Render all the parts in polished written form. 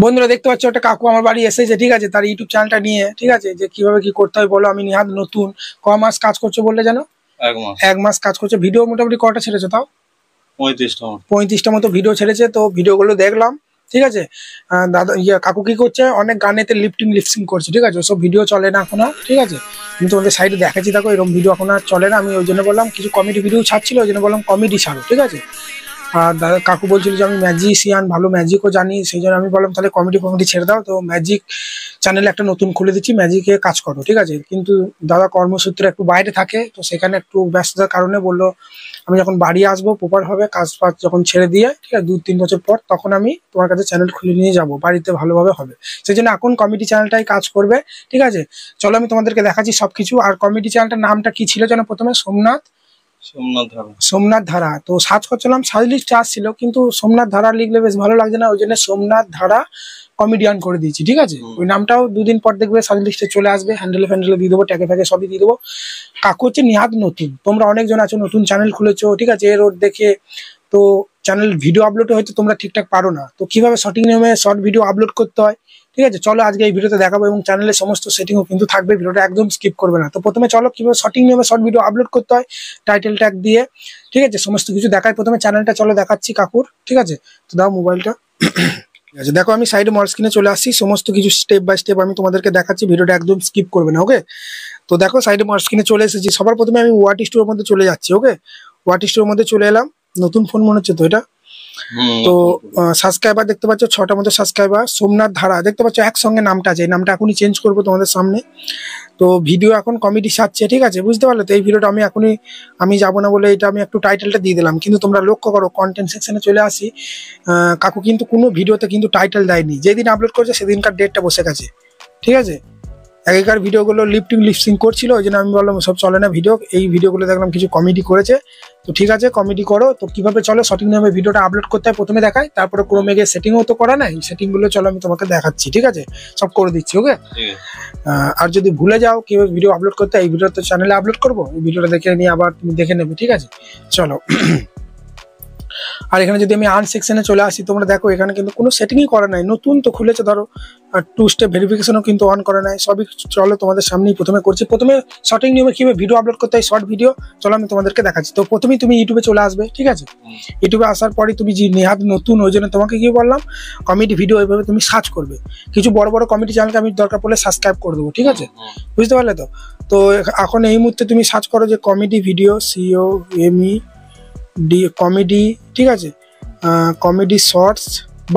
বন্ধুরা দেখতে পাচ্ছ একটা কাকু আমার বাড়ি এসেছে, ঠিক আছে, তার ইউটিউব চ্যানেলটা নিয়ে, ঠিক আছে, যে কিভাবে কি করতে হয় বলো। আমি নিহাদ নতুন। ক মাস কাজ করছো বললে জানো? এক মাস কাজ করছে। ভিডিও মোটামুটি কটা ছেড়েছো তাও? 35টা মতো ভিডিও ছেড়েছে। তো ভিডিওগুলো দেখলাম, ঠিক আছে। দাদা কাকু কি করছে, অনেক গানেতে লিপসিং করছে, ঠিক আছে। ওসব ভিডিও চলে না এখন, ঠিক আছে। আমি তোমাদের সাইডে দেখাচ্ছি, দেখো এরকম ভিডিও এখন আর চলে না। আমি ওই জন্য বললাম কিছু কমেডি ভিডিও ছাড়ছিল, ওই জন্য বললাম কমেডি ছাড়ো, ঠিক আছে। আর দাদা কাকু বলছিল যে আমি ম্যাজিশিয়ান, ভালো ম্যাজিকও জানি, সেই জন্য আমি বললাম তাহলে কমেডি ছেড়ে দাও। তো ম্যাজিক চ্যানেল একটা নতুন খুলে দিচ্ছি, ম্যাজিকে কাজ করো, ঠিক আছে। কিন্তু দাদা কর্মসূত্রে একটু বাইরে থাকে, তো সেখানে একটু ব্যস্ততার কারণে বললো আমি যখন বাড়ি আসবো প্রপার হবে, কাজ ফাজ যখন ছেড়ে দিয়ে, ঠিক আছে, 2-3 বছর পর, তখন আমি তোমার কাছে চ্যানেল খুলে নিয়ে যাব, বাড়িতে ভালোভাবে হবে। সেই জন্য এখন কমেডি চ্যানেলটাই কাজ করবে, ঠিক আছে। চলো আমি তোমাদেরকে দেখাচ্ছি সবকিছু। আর কমেডি চ্যানেলটার নামটা কি ছিল যেন? প্রথমে সোমনাথ ধারা। তো সার্চ করছিলাম, সার্চ লিস্টে আসছিল, কিন্তু সোমনাথ ধারা লিখলে বেশ ভালো লাগছে না, ওই জন্য সোমনাথ ধারা কমেডিয়ান করে দিয়েছি, ঠিক আছে। ওই নামটাও 2 দিন পর দেখবে সার্চ লিস্টে চলে আসবে, হ্যান্ডেলে দিয়ে দেবো, ট্যাগে ফ্যাগে সবই দিয়ে দেবো। কাকু হচ্ছে নিহাদ নতুন। তোমরা অনেকজন আছো নতুন চ্যানেল খুলেছো, ঠিক আছে, এর ওর দেখে। তো চ্যানেল ভিডিও আপলোড হয়তো তোমরা ঠিকঠাক পারো না, তো কিভাবে সঠিক নিয়মে শর্ট ভিডিও আপলোড করতে হয়, ঠিক আছে, চলো আজকে এই ভিডিওতে দেখাবো। এবং চ্যানেলের সমস্ত সেটিংও কিন্তু থাকবে, ভিডিওটা একদম স্কিপ করবে না। তো প্রথমে চলো কিভাবে সঠিক নিয়মে শর্ট ভিডিও আপলোড করতে হয়, টাইটেল ট্যাগ দিয়ে, ঠিক আছে, সমস্ত কিছু দেখায়। প্রথমে চ্যানেলটা চলো দেখাচ্ছি কাকুর, ঠিক আছে। তো দাও মোবাইলটা। ঠিক আছে, দেখো আমি সাইডে মল স্ক্রিনে চলে আসছি, সমস্ত কিছু স্টেপ বাই স্টেপ আমি তোমাদেরকে দেখাচ্ছি, ভিডিওটা একদম স্কিপ করবে না, ওকে। তো দেখো সাইডে মল স্ক্রিনে চলে এসেছি। সবার প্রথমে আমি ওয়াট স্টোরের মধ্যে চলে যাচ্ছি, ওকে। ওয়াট স্টোরের মধ্যে চলে এলাম। নতুন ফোন মনে হচ্ছে তো এটা। তো সাবস্ক্রাইবার দেখতে পাচ্ছ 6টা মতো সাবস্ক্রাইবার। সোমনাথ ধারা দেখতে পাচ্ছ একসঙ্গে নামটা আছে, এই নামটা এখনই চেঞ্জ করবো তোমাদের সামনে। তো ভিডিও এখন কমেডি সাজছে, ঠিক আছে, বুঝতে পারলে তো। এই ভিডিওটা আমি যাবো না বলে এটা আমি একটু টাইটেলটা দিয়ে দিলাম, কিন্তু তোমরা লক্ষ্য করো কন্টেন্ট সেকশনে চলে আসি, কাকু কিন্তু কোনো ভিডিওতে কিন্তু টাইটেল দেয়নি। যেদিন আপলোড করছে সেদিনকার ডেটটা বসে গেছে, ঠিক আছে। আগেকার ভিডিওগুলো লিপসিং করছিল, ওই জন্য আমি বললাম সব চলে না ভিডিও। এই ভিডিওগুলো দেখলাম কিছু কমেডি করেছে, তো ঠিক আছে কমেডি করো। তো কিভাবে চলো সঠিক নিয়মে ভিডিওটা আপলোড করতে হয় প্রথমে দেখাই, তারপরে ক্রোমে গিয়ে সেটিংও তো করা নাই, সেটিংগুলো চলো আমি তোমাকে দেখাচ্ছি, ঠিক আছে, সব করে দিচ্ছি, ওকে। আর যদি ভুলে যাও কিভাবে ভিডিও আপলোড করতে হয়, এই ভিডিও তো চ্যানেলে আপলোড করবো, এই ভিডিওটা দেখে নিয়ে আবার তুমি দেখে নেবে, ঠিক আছে, চলো। আর এখানে যদি আমি আর্ন সেকশনে চলে আসি, তোমরা দেখো এখানে কিন্তু কোনো সেটিংই করা নাই, নতুন তো খুলেছে ধরো। আর 2 স্টেপ ভেরিফিকেশনও কিন্তু অন করা নাই, সবই চলো তোমাদের সামনেই প্রথমে করছি। প্রথমে সঠিক নিয়মে কিভাবে ভিডিও আপলোড করতে হয় শর্ট ভিডিও, চলো আমি তোমাদেরকে দেখাচ্ছি। তো প্রথমেই তুমি ইউটিউবে চলে আসবে, ঠিক আছে। ইউটিউবে আসার পরে তুমি যে নিহাদ নতুন, ওই জন্য তোমাকে কি বললাম কমেডি ভিডিও এইভাবে তুমি সার্চ করবে। কিছু বড় বড় কমেডি চ্যানেলকে আমি দরকার পড়লে সাবস্ক্রাইব করে দেবো, ঠিক আছে, বুঝতে পারলে তো। তো এখন এই মুহূর্তে তুমি সার্চ করো যে কমেডি ভিডিও, COMED কমেডি, ঠিক আছে, কমেডি শর্টস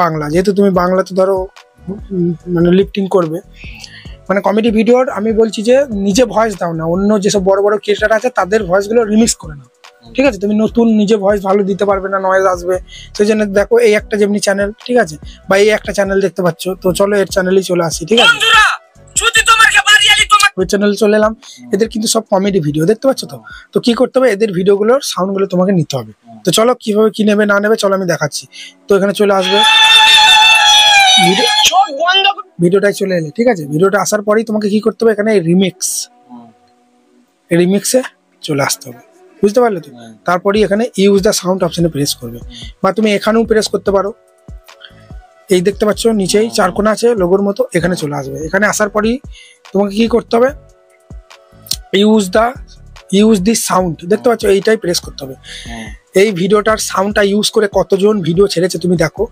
বাংলা। যেহেতু তুমি বাংলাতে ধরো মানে লিপটিং করবে, মানে কমেডি ভিডিওর আমি বলছি যে নিজে ভয়েস দাও না, অন্য যেসব বড় বড় ক্রিয়েটার আছে তাদের ভয়েসগুলো রিমিক্স করে নাও, ঠিক আছে। তুমি নতুন নিজে ভয়েস ভালো দিতে পারবে না, নয়েজ আসবে। সেই জন্য দেখো এই একটা যেমনি চ্যানেল, ঠিক আছে, বা এই একটা চ্যানেল দেখতে পাচ্ছ, তো চলো এর চ্যানেলেই চলে আসি, ঠিক আছে। ওই চ্যানেলে চলে এলাম। এদের কিন্তু সব কমেডি ভিডিও দেখতে পাচ্ছ তো। তো কি করতে হবে, এদের ভিডিওগুলোর সাউন্ডগুলো তোমাকে নিতে হবে। তো চলো কিভাবে কি নেবে না নেবে চলো আমি দেখাচ্ছি। তো এখানে চলে আসবে, ভিডিওটাই চলে এলে, ঠিক আছে। ভিডিওটা আসার পরেই তোমাকে কি করতে হবে, এখানে রিমিক্সে চলে আসতে হবে, বুঝতে পারলে তো। তারপরেই এখানে ইউজ দ্য সাউন্ড অপশনে প্রেস করবে, বা তুমি এখানেও প্রেস করতে পারো। এই দেখতে পাচ্ছ নিচেই 4 কোণা আছে লোগোর মতো, এখানে চলে আসবে। এখানে আসার পরেই তোমাকে কি করতে হবে, ইউজ দি সাউন্ড দেখতে পাচ্ছ, এইটাই প্রেস করতে হবে। এই ভিডিওটার সাউন্ডটা ইউজ করে কতজন ভিডিও ছেড়েছে তুমি দেখো।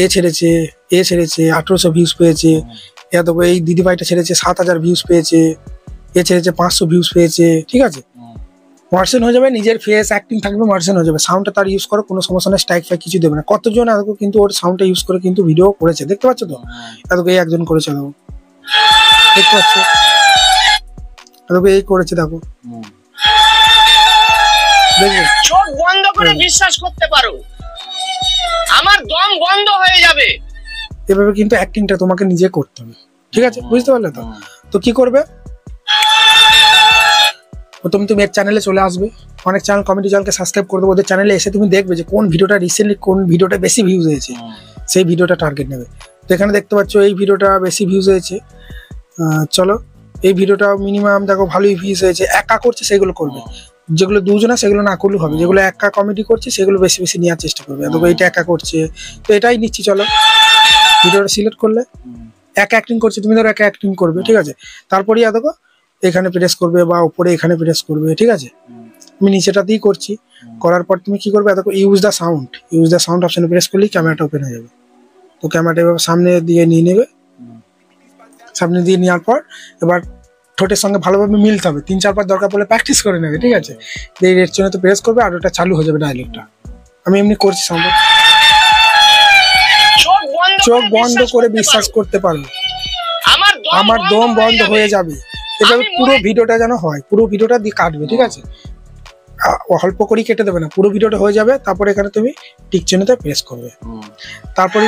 এ ছেড়েছে 1800 ভিউজ পেয়েছে। এই দিদিভাইটা ছেড়েছে 7000 ভিউজ পেয়েছে। এ ছেড়েছে 500 ভিউজ পেয়েছে, ঠিক আছে। মার্সেন হয়ে যাবে, নিজের ফেস অ্যাক্টিং থাকবে, মার্সেন হয়ে যাবে। সাউন্ডটা তার ইউজ করো, কোনো সমস্যা নেই, স্ট্রাইক ফাইক কিছু দেবে না। কতজন এত কিন্তু ওর সাউন্ডটা ইউজ করে কিন্তু ভিডিও করেছে দেখতে পাচ্ছ তো। এতকে একজন করেছে, দেখো দেখতে পাচ্ছ, এতকে এই করেছে দেখো, দেখবে। চোখ বন্ধ করে বিশ্বাস করতে পারো, আমার দম বন্ধ হয়ে যাবে। এভাবে কিন্তু অ্যাক্টিংটা তোমাকে নিজে করতে হবে, ঠিক আছে, বুঝতে পারলে তো। তো কি করবে, প্রথমে তুমি এর চ্যানেলে চলে আসবে। অনেক চ্যানেল কমেডি চ্যানেলকে সাবস্ক্রাইব করে দেবো, ওদের চ্যানেলে এসে তুমি দেখবে যে কোন ভিডিওটা রিসেন্টলি কোন ভিডিওটা বেশি ভিউজ হয়েছে, সেই ভিডিওটা টার্গেট নেবে। তো এখানে দেখতে পাচ্ছ এই ভিডিওটা বেশি ভিউজ হয়েছে। চলো এই ভিডিওটা মিনিমাম দেখো ভালোই ভিউজ হয়েছে। একা করছে সেগুলো করবে, যেগুলো দুজনা সেগুলো না করলেও হবে। যেগুলো একা কমেডি করছে সেগুলো বেশি বেশি নেওয়ার চেষ্টা করবে। দেখো এইটা একা করছে, তো এটাই নিচ্ছি, চলো ভিডিওটা সিলেক্ট করলে একা অ্যাক্টিং করছে, তুমি ধরো একা অ্যাক্টিং করবে, ঠিক আছে। তারপরে দেখো এখানে প্রেস করবে বা উপরে এখানে প্রেস করবে, ঠিক আছে। আমি নিচেটাতেই করছি, করার পর তুমি কি করবে দেখো ইউজ দ্য সাউন্ড অপশনে প্রেস করলেই ক্যামেরাটা ওপেন হয়ে যাবে। তো ক্যামেরাটা এবার সামনে দিয়ে নিয়ে নেবে, সামনে দিয়ে নেওয়ার পর এবার ঠোঁটের সঙ্গে ভালোভাবে মিলতে হবে, 3-4 বার দরকার পড়লে প্র্যাকটিস করে নেবে, ঠিক আছে। এই রেড চিহ্নতে প্রেস করবে আর ওটা চালু হয়ে যাবে ডায়লগটা। আমি এমনি করছি সাউন্ড। চোখ বন্ধ করে বিশ্বাস করতে পারো, আমার দম বন্ধ হয়ে যাবে। এভাবে পুরো ভিডিওটা যেন হয়, পুরো ভিডিওটা দিয়ে কাটবে, ঠিক আছে। অল্প করে কেটে দেবে না, পুরো ভিডিওটা হয়ে যাবে। তারপরে এখানে তুমি টিক চিহ্নতে প্রেস করবে, তারপরে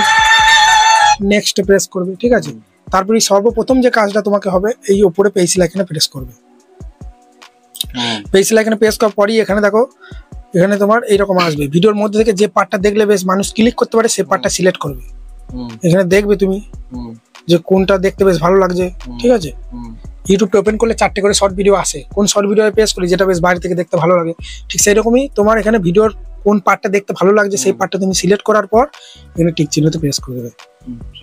নেক্সট প্রেস করবে, ঠিক আছে। তারপরে সর্বপ্রথম যে কাজটা তোমাকে হবে এই উপরে পেন্সিল আইকনে প্রেস করবে। পেন্সিল আইকনে প্রেস করার পরই এখানে দেখো এখানে তোমার এইরকম আসবে, ভিডিওর মধ্যে থেকে যে পার্টটা দেখলে বেশ মানুষ ক্লিক করতে পারে সেই পার্টটা সিলেক্ট করবে। এখানে দেখবে তুমি যে কোনটা দেখতে বেশ ভালো লাগছে, ঠিক আছে। ইউটিউবটা ওপেন করলে 4টে করে শর্ট ভিডিও আসে, কোন শর্ট ভিডিও প্রেস করি যেটা বেশ বাইরে থেকে দেখতে ভালো লাগে, ঠিক সেই রকমই তোমার এখানে ভিডিওর কোন পার্টটা দেখতে ভালো লাগছে সেই পার্টটা তুমি সিলেক্ট করার পর এখানে টিক চিহ্নতে প্রেস করে দেবে।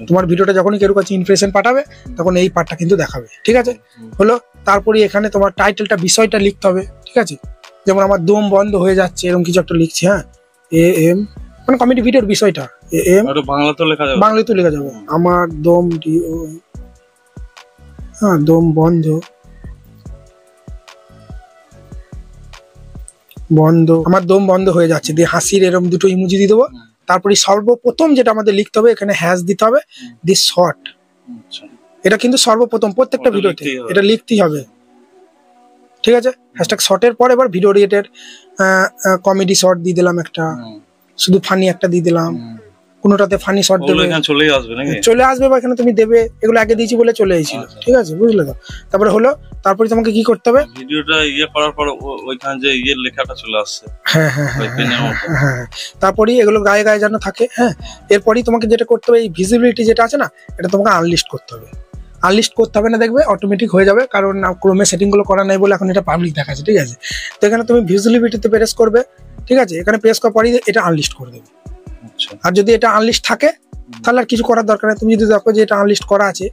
তোমার ভিডিওটা যখনই কেউ কাছে ইমপ্রেশন পাঠাবে তখন এই পার্টটা কিন্তু দেখাবে, ঠিক আছে। হলো তারপরে এখানে তোমার টাইটেলটা বিষয়টা লিখতে হবে, ঠিক আছে। যেমন আমার দম বন্ধ হয়ে যাচ্ছে এরকম কিছু একটা লিখছি, হ্যাঁ, এম মানে কমেডি ভিডিওর বিষয়টা এম বাংলাতেও লেখা যাবে, আমার দম হ্যাঁ দম বন্ধ আমার দম বন্ধ হয়ে যাচ্ছে দিয়ে হাসির এরকম দুটো ইমোজি দিয়ে দেবো। তারপরে সর্বপ্রথম যেটা আমাদের লিখতে হবে এখানে হ্যাশ দিতে হবে, দিস শর্ট। এটা কিন্তু সর্বপ্রথম প্রত্যেকটা ভিডিওতে এটা লিখতেই হবে, ঠিক আছে। হ্যাশট্যাগ শর্টের পর এবার ভিডিও রিলেটেড কমেডি শর্ট দিয়ে দিলাম একটা, শুধু ফানি একটা দিয়ে দিলাম, কোনোটাতে ফানি শর্ট দেবে চলে আসবে বা এখানে তুমি দেবে, এগুলো আগে দিয়েছি বলে চলে এসেছিল, ঠিক আছে, বুঝলে তো। তারপরে হলো তারপরে তোমাকে কি করতে হবে, ভিডিওটা করার পর ওইখানে যে লেখাটা চলে আসছে, হ্যাঁ হ্যাঁ হ্যাঁ, তারপরে এগুলো গায়ে গায়ে যেন থাকে, হ্যাঁ। এরপরই তোমাকে যেটা করতে হবে এই ভিজিবিলিটি যেটা আছে না এটা তোমাকে আনলিস্ট করতে হবে। আনলিস্ট করতে হবে না, দেখবে অটোমেটিক হয়ে যাবে, কারণ ক্রোমে সেটিং গুলো করা নাই বলে এখন এটা পাবলিক দেখাচ্ছে, ঠিক আছে। তো এখানে তুমি ভিজিবিলিটিতে প্রেস করবে, ঠিক আছে। এখানে প্রেস করার পরই এটা আনলিস্ট করে দেবে। আর যদি এটা আনলিস্ট থাকে তাহলে আর কিছু করার দরকার নেই। তুমি যদি দেখো যে এটা আনলিস্ট করা আছে,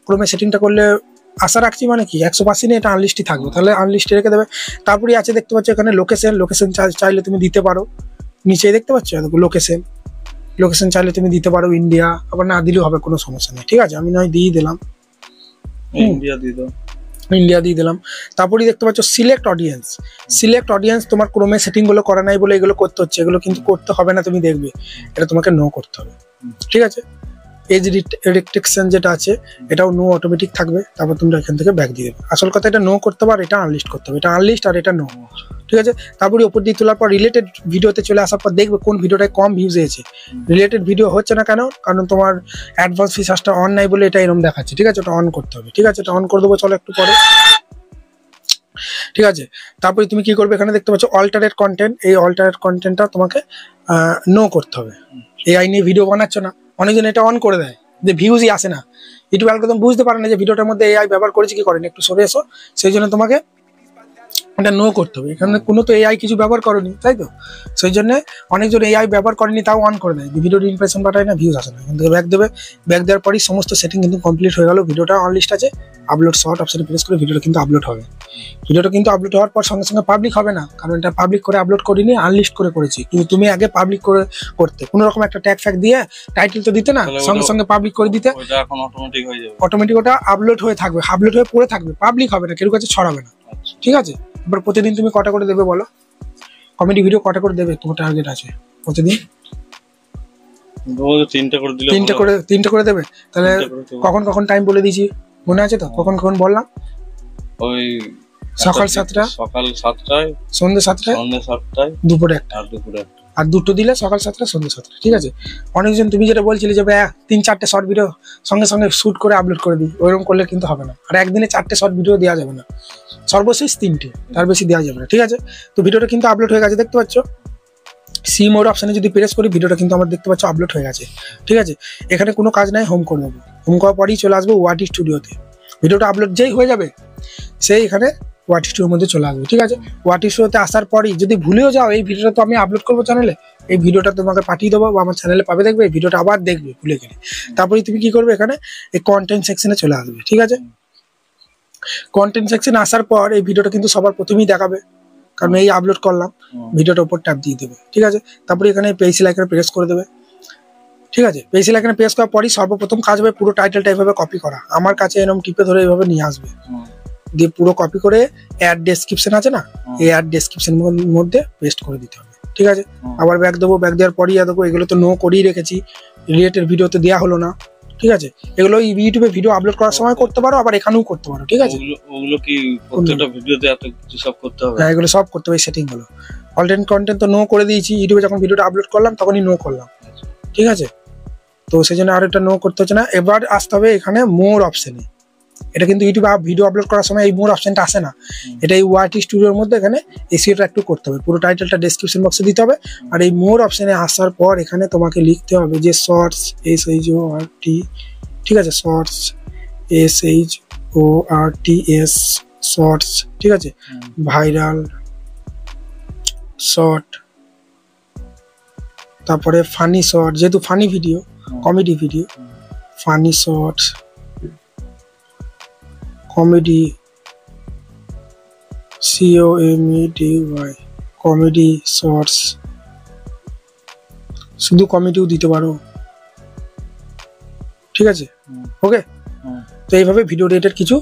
ক্রোমে সেটিংটা করলে আশা রাখছি মানে কি 100% এটা আনলিস্টই থাকবে, তাহলে আনলিস্টে রেখে দেবে। তারপরে আছে দেখতে পাচ্ছ এখানে লোকেশন চাইলে তুমি দিতে পারো, নিচে দেখতে পাচ্ছ লোকেশন চাইলে তুমি দিতে পারো ইন্ডিয়া, আবার না দিলেও হবে, কোনো সমস্যা নেই, ঠিক আছে। আমি নয় দিয়ে দিলাম ইন্ডিয়া দিয়ে দিলাম। তারপরে দেখতে পাচ্ছ সিলেক্ট অডিয়েন্স তোমার ক্রোমে সেটিং গুলো করা নাই বলে এগুলো করতে হচ্ছে, এগুলো কিন্তু করতে হবে না, তুমি দেখবে এটা তোমাকে নো করতে হবে, ঠিক আছে। এজ রেস্ট্রিকশন যেটা আছে এটাও নো অটোমেটিক থাকবে, তারপর তোমরা এখান থেকে ব্যাক দিয়ে দেবে। আসল কথা এটা নো করতে হবে আর এটা আনলিস্ট করতে হবে, এটা আনলিস্ট আর এটা নো, ঠিক আছে। তারপরে উপর দিয়ে তোলার পর রিলেটেড ভিডিওতে চলে আসার পর দেখবে কোন ভিডিওটায় কম ভিউজ হয়েছে। রিলেটেড ভিডিও হচ্ছে না কেন, কারণ তোমার অ্যাডভান্স ফিচার্সটা অন নাই বলে এটা এরকম দেখাচ্ছে, ঠিক আছে। ওটা অন করতে হবে, ঠিক আছে। এটা অন করে দেবো, চলো একটু পরে, ঠিক আছে। তারপরে তুমি কি করবে এখানে দেখতে পাচ্ছ অল্টারেট কন্টেন্ট, এই অল্টারেট কন্টেন্টটা তোমাকে নো করতে হবে। এআই নিয়ে ভিডিও বানাচ্ছ না, অনেকজন এটা অন করে দেয় যে ভিউজই আসে না, ইউটিউব অ্যালগরিদম বুঝতে পারে না যে ভিডিওটার মধ্যে এআই ব্যবহার করেছে কি করেনি, একটু সরে এসো। সেই জন্য তোমাকে এটা নো করতে হবে। এখানে কোনো তো এআই কিছু ব্যবহার করনি, তাই তো, সেই জন্য অনেকজন এআই ব্যবহার করেনি তাও অন করে দেয়, ভিডিওর ইমপ্রেশন পাঠায় না, ভিউজ আসে না। কিন্তু ব্যাক দেবে, ব্যাক দেওয়ার পরই সমস্ত সেটিং কিন্তু কমপ্লিট হয়ে গেল। ভিডিওটা অন লিস্ট আছে, আপলোড শর্ট অপশনে প্রেস করে ভিডিওটা কিন্তু আপলোড হবে। ভিডিওটা কিন্তু আপলোড হওয়ার পর সঙ্গে সঙ্গে পাবলিক হবে না, কারণ এটা পাবলিক করে আপলোড করিনি, আনলিস্ট করে করেছি। কিন্তু তুমি আগে পাবলিক করে করতে, কোনো রকম একটা ট্যাগ ফ্যাগ দিয়ে টাইটেল তো দিতে না, সঙ্গে সঙ্গে পাবলিক করে দিতে, অটোমেটিক ওটা আপলোড হয়ে থাকবে, আপলোড হয়ে পড়ে থাকবে, পাবলিক হবে না, কেউ কাছে ছড়াবে না, ঠিক আছে। এবার প্রতিদিন তুমি কটা করে দেবে বলো, কমেডি ভিডিও কটা করে দেবে তোমার টার্গেট আছে প্রতিদিন? 3টে করে দেবে। তাহলে কখন কখন টাইম বলে দিয়েছি মনে আছে তো, কখন কখন বললাম? ওই সকাল 7টায়, সন্ধ্যে 7টায়, দুপুরে 1টা, আর দুটো দিলে সকাল 7টা সন্ধ্যে 7টা, ঠিক আছে। অনেকজন তুমি যেটা বলছিলে যে 3-4টে শর্ট ভিডিও সঙ্গে সঙ্গে শুট করে আপলোড করে দিই, ওইরকম করলে কিন্তু হবে না। আর একদিনে 4টে শর্ট ভিডিও দেওয়া যাবে না, সর্বশেষ 3টে, তার বেশি দেওয়া যাবে না, ঠিক আছে। তো ভিডিওটা কিন্তু আপলোড হয়ে গেছে, দেখতে পাচ্ছ সি মোড অপশনে যদি প্রেস করি ভিডিওটা কিন্তু আমার দেখতে পাচ্ছ আপলোড হয়ে গেছে, ঠিক আছে। এখানে কোনো কাজ নাই, হোম করে দেবো। হোম করার পরই চলে আসবো ওয়াটি স্টুডিওতে। ভিডিওটা আপলোড যেই হয়ে যাবে সেই এখানে ওয়াটি স্টুডিওর মধ্যে চলে আসবে, ঠিক আছে। ওয়াটি স্টুডিওতে আসার পরই যদি ভুলেও যাও এই ভিডিওটা তো আমি আপলোড করবো চ্যানেলে, এই ভিডিওটা তোমাকে পাঠিয়ে দেবো বা আমার চ্যানেলে পাবে, দেখবে এই ভিডিওটা আবার দেখবে ভুলে গেলে। তারপরে তুমি কি করবে, এখানে এই কন্টেন্ট সেকশনে চলে আসবে, ঠিক আছে। কন্টেন্ট সেকশনে আসার পর এই ভিডিওটা কিন্তু সবার প্রথমেই দেখাবে, কারণ এই আপলোড করলাম, ভিডিওটা উপর ট্যাপ দিয়ে দেবে, ঠিক আছে। তারপরে এখানে পেন্সিল আইকনে প্রেস করে দেবে, ঠিক আছে। পেন্সিল আইকনে প্রেস করার পরই সর্বপ্রথম কাজ হবে পুরো টাইটেলটা এইভাবে কপি করা। আমার কাছে এরকম টিপে ধরে এইভাবে নিয়ে আসবে, দিয়ে পুরো কপি করে অ্যাড ডেসক্রিপশন আছে না, এই অ্যাড ডেসক্রিপশন মধ্যে পেস্ট করে দিতে হবে, ঠিক আছে। আবার ব্যাক দেবো, ব্যাক দেওয়ার পরই দেখো এগুলো তো নো করেই রেখেছি, রিলেটেড ভিডিওতে দেওয়া হলো না, ঠিক আছে। এগুলো ইউটিউবে ভিডিও আপলোড করার সময় করতে পারো, আবার এখানেও করতে পারো, ঠিক আছে। ওগুলো কি প্রত্যেকটা ভিডিওতে এত কিছু সব করতে হবে? হ্যাঁ, এগুলো সব করতে হবে, সেটিং গুলো। অলরেডি কন্টেন্ট তো নো করে দিয়েছি, ইউটিউবে যখন ভিডিওটা আপলোড করলাম তখনই নো করলাম, ঠিক আছে। তো সেই জন্য আর এটা নো করতে হচ্ছে না। এবার আসতে হবে এখানে মোর অপশনে। এটা কিন্তু ইউটিউবে ভিডিও আপলোড করার সময় এই মোর অপশনটা আসে না, এটা এই ওয়াইটি স্টুডিওর মধ্যে এখানে এসইওটা একটু করতে হবে, পুরো টাইটেলটা ডেসক্রিপশন বক্সে দিতে হবে। আর এই মোর অপশনে আসার পর এখানে তোমাকে লিখতে হবে যে শর্টস SHORT, ঠিক আছে, শর্টস SHORTS শর্টস, ঠিক আছে, ভাইরাল শর্ট, তারপরে ফানি শর্ট, যেহেতু funny video, comedy video, funny shorts, comedy COMEDY, comedy shorts, শুধু কমেডিও দিতে পারো, ঠিক আছে, ওকে। তো এইভাবে ভিডিও রিলেটেড কিছু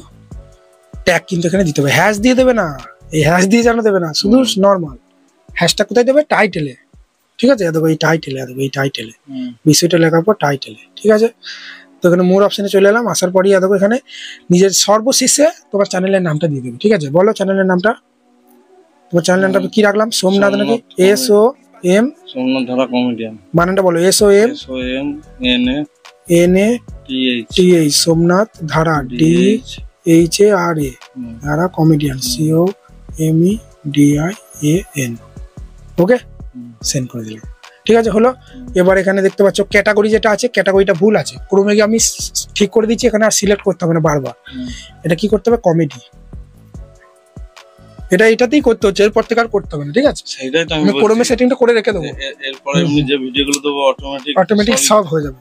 ট্যাগ কিন্তু এখানে দিতে হবে, হ্যাশ দিয়ে দেবে না, এই হ্যাশ দিয়ে জানা দেবে না, শুধু নর্মাল হ্যাশটা কোথায় দেবে, টাইটেলে, ঠিক আছে। দেখো এই টাইটেলে, দেখো এই টাইটেলে বিষয়টা লেখার পর টাইটেলে, ঠিক আছে। তো এখানে মোর অপশনে চলে এলাম, আসার পরই দেখো এখানে নিজের সর্বশেষে তোমার চ্যানেলের নামটা দিয়ে দেবে, ঠিক আছে। বলো চ্যানেলের নামটা, তোমার চ্যানেলের নামটা কি রাখলাম, সোমনাথ নাকি SOM, সোমনাথ ধারা কমেডিয়ান, বানানটা বলো, SOMNATH, সোমনাথ ধারা DHARA, ধারা কমেডিয়ান COMEDIAN, ওকে, সেন্ড করে দিলাম, ঠিক আছে, হলো। এবার এখানে দেখতে পাচ্ছ ক্যাটাগরি যেটা আছে, ক্যাটাগরিটা ভুল আছে, ক্রমে গিয়ে আমি ঠিক করে দিচ্ছি, এখানে আর সিলেক্ট করতে হবে না বারবার, এটা কি করতে হবে, কমেডি, এটা এটাতেই করতে হচ্ছে, এরপর থেকে আর করতে হবে না, ঠিক আছে। সেটাই তো আমি আমি ক্রমে সেটিংটা করে রেখে দেবো, এরপরে এমনি যে ভিডিওগুলো দেবো অটোমেটিক সব হয়ে যাবে,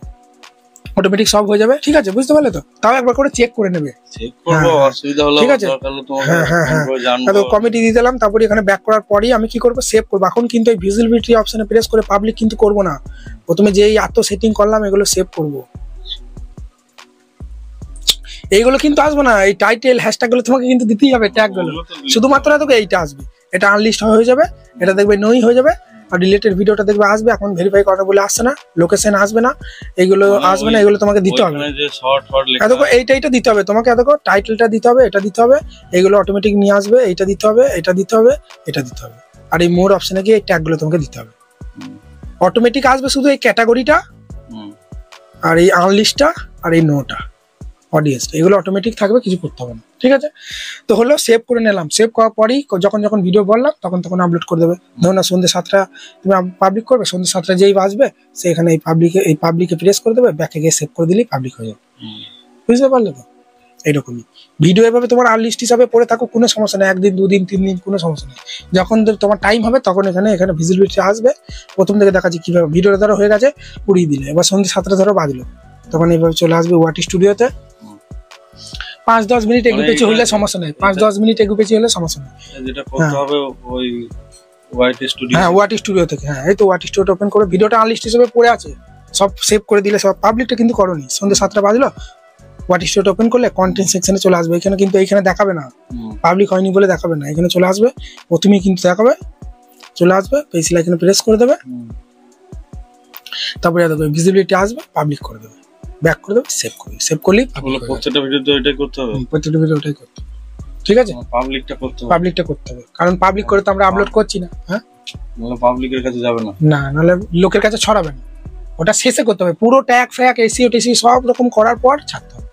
অটোমেটিক সব হয়ে যাবে, ঠিক আছে, বুঝতে পারলে তো। তাও একবার করে চেক করে নেবে, চেক করব, অসুবিধা হলে ঠিক আছে। হ্যাঁ, তো কমেডি দিয়ে দিলাম, তারপরে এখানে ব্যাক করার পরেই আমি কি করব, সেভ করব। এখন কিন্তু এই ভিজিবিলিটি অপশনে প্রেস করে পাবলিক কিন্তু করব না, প্রথমে যেই এত সেটিং করলাম এগুলো সেভ করব, এইগুলো কিন্তু আসবে না, এই টাইটেল হ্যাশট্যাগ গুলো তোমাকে কিন্তু দিতেই হবে, ট্যাগ গুলো শুধুমাত্র তোকে এইটা আসবে, এটা আনলিস্ট হয়ে যাবে, এটা দেখবে নই হয়ে যাবে, আর রিলেটেড ভিডিওটা দেখবে আসবে, এখন ভেরিফাই করা বলে আসছে না, লোকেশন আসবে না, এগুলো আসবে না, এগুলো তোমাকে দিতে হবে, দেখো এইটা দিতে হবে তোমাকে, দেখো টাইটেলটা দিতে হবে, এটা দিতে হবে, এগুলো অটোমেটিক নিয়ে আসবে, এইটা দিতে হবে, এটা দিতে হবে, এটা দিতে হবে, আর এই মোর অপশনে গিয়ে এই ট্যাগ গুলো তোমাকে দিতে হবে, অটোমেটিক আসবে শুধু এই ক্যাটাগরিটা আর এই আনলিস্টটা আর এই নোটা অডিয়েন্স, এগুলো অটোমেটিক থাকবে, কিছু করতে হবে না, ঠিক আছে। তো হলো সেভ করে নিলাম, সেভ করার পরেই যখন ভিডিও বললাম তখন আপলোড করে দেবে। ধরুন না সন্ধ্যে 7টা তুমি পাবলিক করবে, সন্ধ্যে 7টা যেই আসবে সে এখানে এই পাবলিকে প্রেস করে দেবে, ব্যাকে গিয়ে সেভ করে দিলেই পাবলিক হয়ে যাবে, বুঝতে পারলে তো। এইরকমই ভিডিও এভাবে তোমার আনলিস্ট হিসাবে পড়ে থাকো, কোনো সমস্যা নেই, 1 দিন 2 দিন 3 দিন কোনো সমস্যা নেই, যখন তোমার টাইম হবে তখন এখানে ভিজিবিলিটি আসবে, প্রথম থেকে দেখাচ্ছি কিভাবে ভিডিওটা ধরো হয়ে গেছে পুড়িয়ে দিলে, এবার সন্ধ্যে 7টা ধরো বাজলো, তখন এইভাবে চলে আসবে ওয়াটি স্টুডিওতে, 5-10 মিনিট এগু পেছু হলে সমস্যা নেই, 5-10 মিনিট এগু পেছু হলে সমস্যা নেই, যেটা করতে হবে ওই ওয়াইটি স্টুডিও, হ্যাঁ ওয়াটি স্টুডিও থেকে, হ্যাঁ এই তো ওয়াটি স্টুডিও ওপেন করে ভিডিওটা আনলিস্ট হিসেবে পড়ে আছে, সব সেভ করে দিলে, সব পাবলিকটা কিন্তু করোনি, সন্ধ্যে 7টা বাজলো, ওয়াটি স্টুডিও ওপেন করলে কন্টেন্ট সেকশনে চলে আসবে, এখানে কিন্তু এইখানে দেখাবে না, পাবলিক হয়নি বলে দেখাবে না, এখানে চলে আসবে, প্রথমেই কিন্তু দেখাবে, চলে আসবে, পেন্সিল আইকনে প্রেস করে দেবে, তারপরে দেখবে ভিজিবিলিটি আসবে, পাবলিক করে দেবে, ব্যাক করে দেবে, সেভ করবে, সেভ করলেই প্রত্যেকটা ভিডিওতে এটাই করতে হবে, প্রত্যেকটা ভিডিও ওটাই করতে হবে, ঠিক আছে, পাবলিকটা করতে হবে, কারণ পাবলিক করে তো আমরা আপলোড করছি না, হ্যাঁ, নাহলে পাবলিকের কাছে যাবে না, না নাহলে লোকের কাছে ছড়াবে না, ওটা শেষে করতে হবে, পুরো ট্যাগ ফ্যাগ এসিও টেসি সব রকম করার পর ছাড়তে হবে।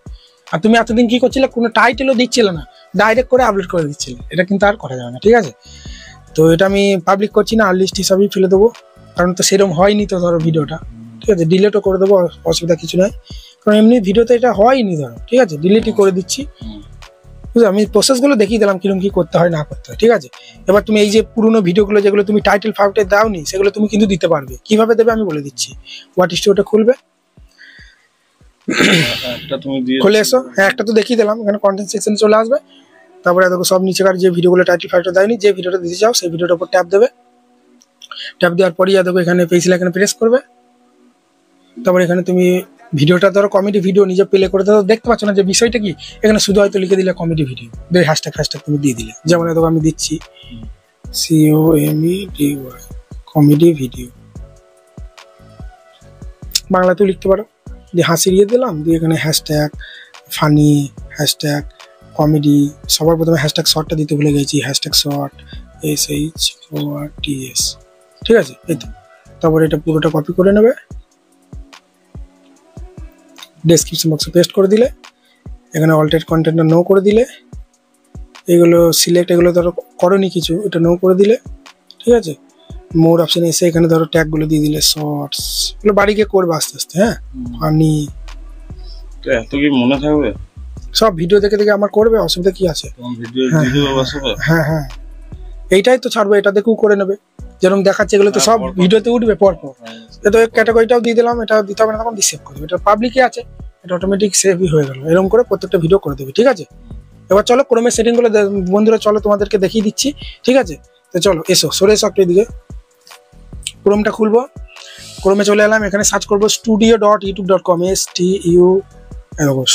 আর তুমি এতদিন কি করছিলে, কোনো টাইটেলও দিচ্ছিলে না, ডাইরেক্ট করে আপলোড করে দিচ্ছিলে, এটা কিন্তু আর করা যাবে না, ঠিক আছে। তো এটা আমি পাবলিক করছি না, আনলিস্ট হিসাবেই ফেলে দেবো, কারণ তো সেরকম হয়নি তো ধরো ভিডিওটা, ঠিক আছে, ডিলিটও করে দেবো, অসুবিধা কিছু নয়, কারণ এমনি ভিডিওতে এটা হয়নি ধরো, ঠিক আছে, ডিলিটই করে দিচ্ছি, বুঝলো, আমি প্রসেসগুলো দেখিয়ে দিলাম কিরকম কি করতে হয় না করতে হয়, ঠিক আছে। এবার তুমি এই যে পুরোনো ভিডিওগুলো যেগুলো তুমি টাইটেল ফাইভে দাওনি সেগুলো তুমি কিন্তু দিতে পারবে। কিভাবে দেবে আমি বলে দিচ্ছি। হোয়াট স্টুডিওটা খুলবে, খুলে এসো। হ্যাঁ, একটা তো দেখিয়ে দিলাম, এখানে কন্টেন্ট সেকশনে চলে আসবে। তারপরে দেখো সব নিচেকার যে ভিডিওগুলো টাইটেল ফাইভটা দেয়নি, যে ভিডিওটা দিতে চাও সেই ভিডিওটার উপর ট্যাপ দেবে। ট্যাপ দেওয়ার পরই দেখো এখানে পেন্সিল এখানে প্রেস করবে। তারপরে এখানে তুমি ভিডিওটা ধরো কমেডি ভিডিও নিজে প্লে করে দাও, দেখতে পাচ্ছ না যে বিষয়টা কি, এখানে শুধু হয়তো লিখে দিলে কমেডি ভিডিও, হ্যাশট্যাগ তুমি দিয়ে দিলে। যেমন দেখো আমি দিচ্ছি COMEDY কমেডি ভিডিও, বাংলাতেও লিখতে পারো, দিয়ে হাসি দিয়ে দিলাম, দিয়ে এখানে হ্যাশট্যাগ ফানি, হ্যাশট্যাগ কমেডি, সবার প্রথমে হ্যাশট্যাগ শর্টটা দিতে ভুলে গেছি, হ্যাশট্যাগ শর্ট SHORTS, ঠিক আছে। এই তো, তারপরে এটা পুরোটা কপি করে নেবে, ডেসক্রিপশন বক্সে পেস্ট করে দিলে, এখানে অল্টার কন্টেন্টটা নো করে দিলে, এগুলো সিলেক্ট, এগুলো ধরো করনি কিছু, এটা নো করে দিলে, ঠিক আছে। মোর অপশানে এসে এখানে ধরো ট্যাগগুলো দিয়ে দিলে, শর্টস, এগুলো বাড়ি গিয়ে করবে আস্তে আস্তে। হ্যাঁ, ফানি, এত কি মনে থাকবে? সব ভিডিও দেখে দেখে আমার করবে, অসুবিধা কি আছে? হ্যাঁ হ্যাঁ, এইটাই তো ছাড়বো, এটা দেখেও করে নেবে। যেরকম দেখাচ্ছে এগুলো তো সব ভিডিওতে উঠবে পরপর। তো ক্যাটাগরিটাও দিয়ে দিলাম, এটা দিতে হবে না, তখন সেভ করে দেবে। এটা পাবলিকই আছে, এটা অটোমেটিক সেভই হয়ে গেল। এরকম করে প্রত্যেকটা ভিডিও করে দেবে, ঠিক আছে। এবার চলো ক্রোমের সেটিংগুলো বন্ধুরা চলো তোমাদেরকে দেখিয়ে দিচ্ছি, ঠিক আছে। তো চলো এসো, সরে এসো একটু এদিকে। ক্রোমটা খুলবো, ক্রোমে চলে এলাম, এখানে সার্চ করবো studio.youtube.com,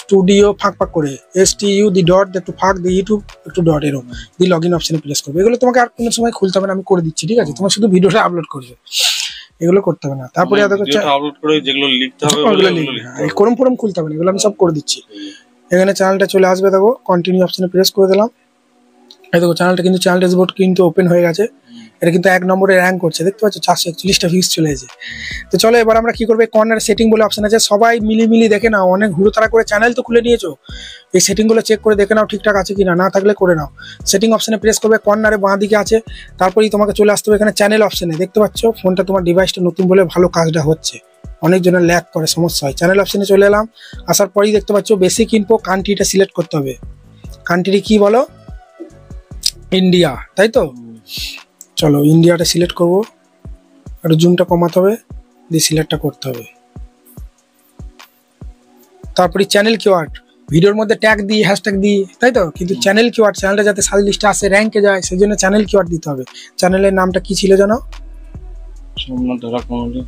স্টুডিও ফাঁক ফাঁক করে STU দি ডট একটু ফাঁক দি ইউটিউব একটু ডট, এরকম দিয়ে লগ ইন অপশনে প্রেস করবে। এগুলো তোমাকে আর কোনো সময় খুলতে হবে না, আমি করে দিচ্ছি, ঠিক আছে। তোমার শুধু ভিডিওটা আপলোড করবে, এগুলো করতে হবে না। তারপরে আপলোড করে যেগুলো লিখতে হবে ক্রোম ফোরম খুলতে হবে না, এগুলো আমি সব করে দিচ্ছি। এখানে চ্যানেলটা চলে আসবে, দেখো কন্টিনিউ অপশনে প্রেস করে দিলাম। এই দেখো চ্যানেলটা কিন্তু, চ্যানেল ড্যাশবোর্ড কিন্তু ওপেন হয়ে গেছে। এটা কিন্তু 1 নম্বরে র্যাঙ্ক করছে, দেখতে পাচ্ছ 441টা ভিউজ চলে এসেছে। তো চলো এবার আমরা কি করবো, কর্নার সেটিং বলে অপশন আছে, সবাই মিলিমিলি দেখে নাও। অনেক হুড়োতাড়া করে চ্যানেল তো খুলে নিয়েছো, এই সেটিংগুলো চেক করে দেখে নাও ঠিকঠাক আছে কিনা, না থাকলে করে নাও। সেটিং অপশনে প্রেস করবে, কর্নারে বাঁ দিকে আছে, তারপরেই তোমাকে চলে আসতে হবে এখানে চ্যানেল অপশনে। দেখতে পাচ্ছ ফোনটা তোমার ডিভাইসটা নতুন বলে ভালো কাজটা হচ্ছে, অনেকজনের ল্যাগ করে, সমস্যা হয়। চ্যানেল অপশনে চলে এলাম, আসার পরেই দেখতে পাচ্ছ বেসিক ইনফো, কান্ট্রিটা সিলেক্ট করতে হবে। কান্ট্রি কি বলো, ইন্ডিয়া, তাই তো। চলো ইন্ডিয়াটা সিলেক্ট করবো, আর জুমটা কমাতে হবে, দিয়ে সিলেক্টটা করতে হবে। তারপরে চ্যানেল কিওয়ার্ড, ভিডিওর মধ্যে ট্যাগ দিই, হ্যাশট্যাগ দিই, তাই তো, কিন্তু চ্যানেল কিওয়ার্ড, চ্যানেলটা যাতে সার্চ লিস্টে আসে, র্যাঙ্কে যায়, সেই জন্য চ্যানেল কিওয়ার্ড দিতে হবে। চ্যানেলের নামটা কি ছিল জানো? সোমনাথ ধারা কমেডি,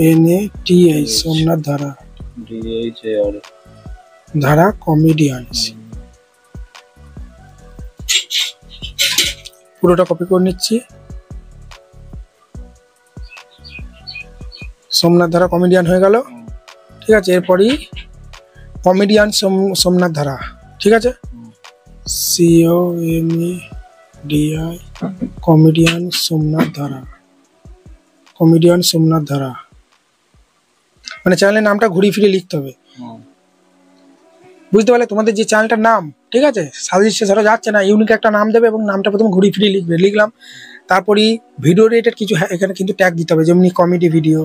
SOMNATH, সোমনাথ ধারা, ধারা কমেডিয়ান্স। পুরোটা কপি করে নিচ্ছি, সোমনাথ ধারা কমেডিয়ান হয়ে গেল, ঠিক আছে। এরপরই কমেডিয়ান সোমনাথ ধারা, ঠিক আছে, COMEDI কমেডিয়ান সোমনাথ ধারা, কমেডিয়ান সোমনাথ ধারা, মানে চ্যানেলের নামটা ঘুরিয়ে ফিরে লিখতে হবে, বুঝতে পারলে? তোমাদের যে চ্যানেলটার নাম, ঠিক আছে, সাজেস্টে ধরো যাচ্ছে না, ইউনিক একটা নাম দেবে এবং নামটা প্রথমে ঘুরিয়ে ফিরিয়ে লিখবে। লিখলাম, তারপরেই ভিডিও রিলেটেড কিছু এখানে কিন্তু ট্যাগ দিতে হবে, যেমনি কমেডি ভিডিও,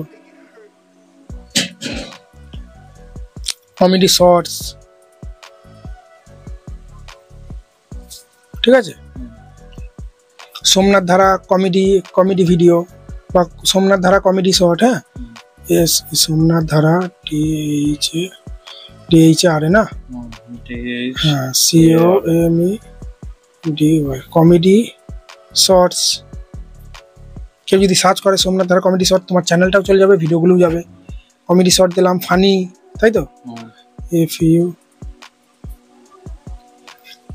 কমেডি শর্টস, ঠিক আছে। সোমনাথ ধারা কমেডি ভিডিও বা সোমনাথ ধারা কমেডি শর্ট, হ্যাঁ, সোমনাথ ধারা DHR না, হ্যাঁ, COMEDY কমেডি শর্টস। কেউ যদি সার্চ করে সোমনাথ ধারা কমেডি শর্ট, তোমার চ্যানেলটাও চলে যাবে, ভিডিওগুলোও যাবে। কমেডি শর্ট দিলাম, ফানি, তাই তো,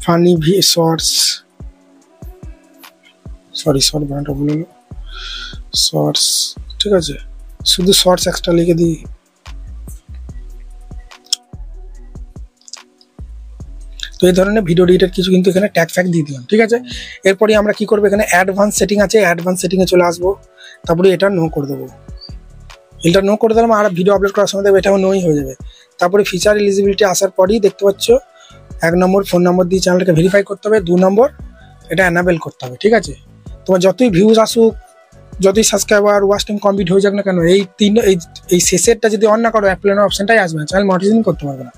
ফানি শর্টস, সরি শর্ট বানানটা ভুলে গেল, শর্টস, ঠিক আছে, শুধু শর্টস এক্সট্রা লিখে দিই। তো এই ধরনের ভিডিও রিলেটেড কিছু কিন্তু এখানে ট্যাগ ফ্যাগ দিয়ে দিলাম, ঠিক আছে। এরপরে আমরা কি করবো, এখানে অ্যাডভান্স সেটিং আছে, অ্যাডভান্স সেটিংয়ে চলে আসবো, তারপরে এটা নো করে দেবো। এটা নো করে দিলাম, আর ভিডিও আপলোড করার সময় এটাও নোই হয়ে যাবে। তারপরে ফিচার এলিজিবিলিটি আসার পরেই দেখতে পাচ্ছ 1 নম্বর ফোন নম্বর দিয়ে চ্যানেলটাকে ভেরিফাই করতে হবে, 2 নম্বর এটা অ্যানাবেল করতে হবে, ঠিক আছে। তোমার যতই ভিউজ আসুক যতই সাবস্ক্রাইবার ওয়াচ টাইম কমপ্লিট হয়ে যাক না কেন, এই শেষেরটা যদি অন না করো অ্যাপ্লাই অপশনটাই আসবে না, চ্যানেল মনিটাইজেশন করতে পারবে না।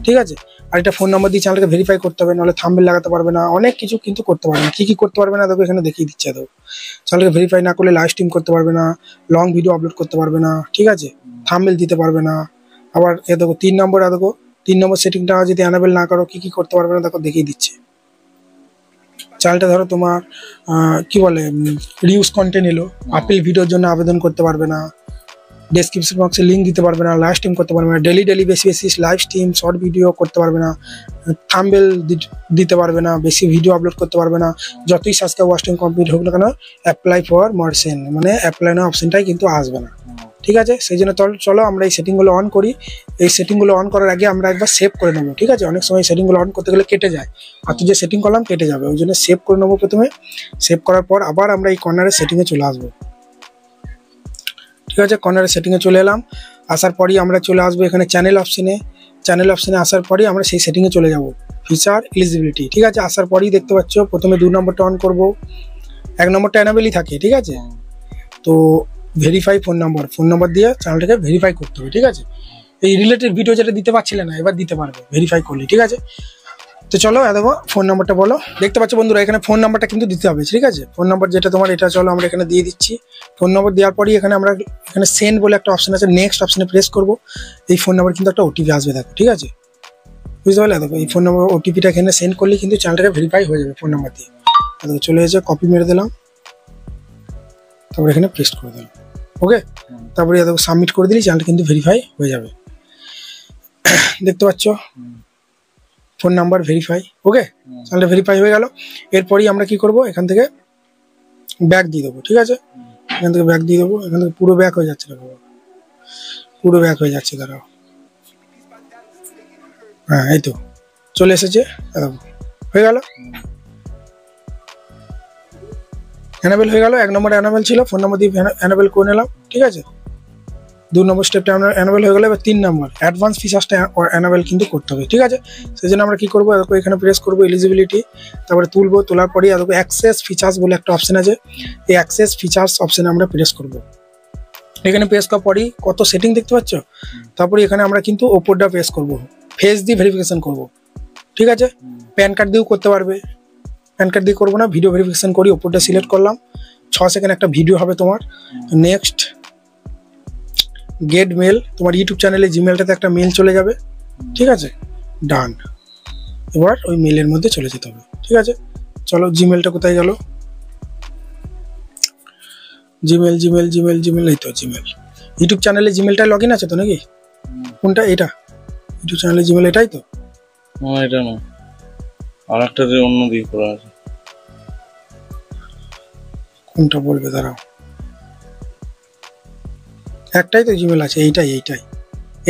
ঠিক আছে, আর এটা ফোন নম্বর দিয়ে চ্যানেলকে ভেরিফাই করতে হবে, নাহলে থাম্বনেল লাগাতে পারবে না, অনেক কিছু কিন্তু করতে পারবে না। কি করতে পারবে না দেখো এখানে দেখিয়ে দিচ্ছে। দেখো চ্যানেলকে ভেরিফাই না করলে লাইভ স্ট্রিম করতে পারবে না, লং ভিডিও আপলোড করতে পারবে না, ঠিক আছে, থাম্বনেল দিতে পারবে না। আবার এ দেখো 3 নম্বর, দেখো 3 নম্বর সেটিংটা যদি অ্যানাবেল না করো কি করতে পারবে না দেখো দেখিয়ে দিচ্ছে। চ্যানেলটা ধরো তোমার কি বলে রিউজ কন্টেন্ট এলো, আপেল ভিডিওর জন্য আবেদন করতে পারবে না, ডেসক্রিপশন বক্সে লিঙ্ক দিতে পারবে না, লাইভ স্ট্রিম করতে পারবে না, ডেলি বেশি লাইভ স্ট্রিম শর্ট ভিডিও করতে পারবে না, থাম্বনেল দিতে পারবে না, বেশি ভিডিও আপলোড করতে পারবে না। যতই সাবস্ক্রাইব ওয়াচ টাইম কমপ্লিট হোক না কেন অ্যাপ্লাই ফর মনিটাইজেশন মানে অ্যাপ্লাই না অপশনটাই কিন্তু আসবে না। ঠিক আছে, সেই জন্য চলো আমরা এই সেটিংগুলো অন করি। এই সেটিংগুলো অন করার আগে আমরা একবার সেভ করে নেবো। ঠিক আছে, অনেক সময় সেটিংগুলো অন করতে গেলে কেটে যায়, আর তুই যে সেটিং করলাম কেটে যাবে, ওই জন্য সেভ করে নেবো প্রথমে। সেভ করার পর আবার আমরা এই কর্নারের সেটিংয়ে চলে আসবো। ঠিক আছে, কর্নারের সেটিংয়ে চলে এলাম। আসার পরই আমরা চলে আসবো এখানে চ্যানেল অপশনে আসার পরই আমরা সেই সেটিংয়ে চলে যাব, ফিচার এলিজিবিলিটি। ঠিক আছে, আসার পরই দেখতে পাচ্ছ প্রথমে 2 নম্বরটা অন করবো, 1 নম্বরটা অ্যানাবেলই থাকে। ঠিক আছে, তো ভেরিফাই ফোন নম্বর দিয়ে চ্যানেলটাকে ভেরিফাই করতে হবে। ঠিক আছে, এই রিলেটেড ভিডিও যেটা দিতে পারছিলে না এবার দিতে পারবে ভেরিফাই করলে। ঠিক আছে, তো চলো দেখো ফোন নাম্বারটা বলো। দেখতে পাচ্ছ বন্ধুরা এখানে ফোন নাম্বারটা কিন্তু দিতে হবে। ঠিক আছে, ফোন নাম্বার যেটা তোমার এটা চলো আমরা এখানে দিয়ে দিচ্ছি। ফোন নম্বর দেওয়ার পরই এখানে আমরা এখানে সেন্ড বলে একটা অপশন আছে, নেক্সট অপশনে প্রেস করবো। এই ফোন নাম্বার কিন্তু একটা ওটিপি আসবে দেখো। ঠিক আছে, বুঝতে পারলে? দেখো এই ফোন নাম্বার ওটিপিটা এখানে সেন্ড করলে কিন্তু চ্যানেলটাকে ভেরিফাই হয়ে যাবে ফোন নাম্বার দিয়ে। দেখো চলে এসে কপি মেরে দিলাম, তারপরে এখানে পেস্ট করে দিলাম। ওকে, তারপরে দেখো সাবমিট করে দিলে চ্যানেলটা কিন্তু ভেরিফাই হয়ে যাবে। দেখতে পাচ্ছ ফোন নাম্বার ভেরিফাই। ওকে, চ্যানেলটা ভেরিফাই হয়ে গেল। এরপরই আমরা কি করব, এখান থেকে ব্যাক দিয়ে দেবো। ঠিক আছে, এখান থেকে ব্যাক দিয়ে দেবো। এখান থেকে পুরো ব্যাক হয়ে যাচ্ছে, দেখো পুরো ব্যাক হয়ে যাচ্ছে। দাঁড়াও, হ্যাঁ এই তো চলে এসেছে, দেখো হয়ে গেল, অ্যানাবেল হয়ে গেল। 1 নম্বর অ্যানাবেল ছিল, ফোন নম্বর দিয়ে অ্যানাবেল করে নিলাম। ঠিক আছে, 2 নম্বর স্টেপটা আমরা অ্যানাবেল হয়ে গেল। এবার 3 নম্বর অ্যাডভান্স ফিচার্সটা অ্যানাবেল কিন্তু করতে হবে। ঠিক আছে, সেই জন্য আমরা কি করবো, এখানে প্রেস করবো এলিজিবিলিটি, তারপরে তোলার পরে অ্যাক্সেস ফিচার্স বলে একটা অপশন আছে, এই অ্যাক্সেস ফিচার্স অপশনে আমরা প্রেস করবো। এখানে প্রেস করার পরই কত সেটিং দেখতে পাচ্ছ, তারপরে এখানে আমরা কিন্তু ওপরটা প্রেস করবো, ফেস দিয়ে ভেরিফিকেশন করবো। ঠিক আছে, প্যান কার্ড দিয়েও করতে পারবে, প্যান কার্ড দিয়ে করবো না, ভিডিও ভেরিফিকেশন করি। ওপরটা সিলেক্ট করলাম, 6 সেকেন্ড একটা ভিডিও হবে তোমার। নেক্সট গেট মেল, তোমার ইউটিউব চ্যানেলে জিমেলটাতে একটা মেল চলে যাবে। ঠিক আছে, ডান। এবার ওই মেলের মধ্যে চলে যেতে হবে। ঠিক আছে, চলো জিমেলটা কোথায় গেল, জিমেল, এই তো জিমেল। ইউটিউব চ্যানেলে জিমেলটা লগ ইন আছে তো নাকি? কোনটা? এটা ইউটিউব চ্যানেলে জিমেল, এটাই তো? না এটা না, আরেকটা যে অন্য দিকে করা আছে। কোনটা বলবে দাঁড়াও, একটাই তো জিমেল আছে,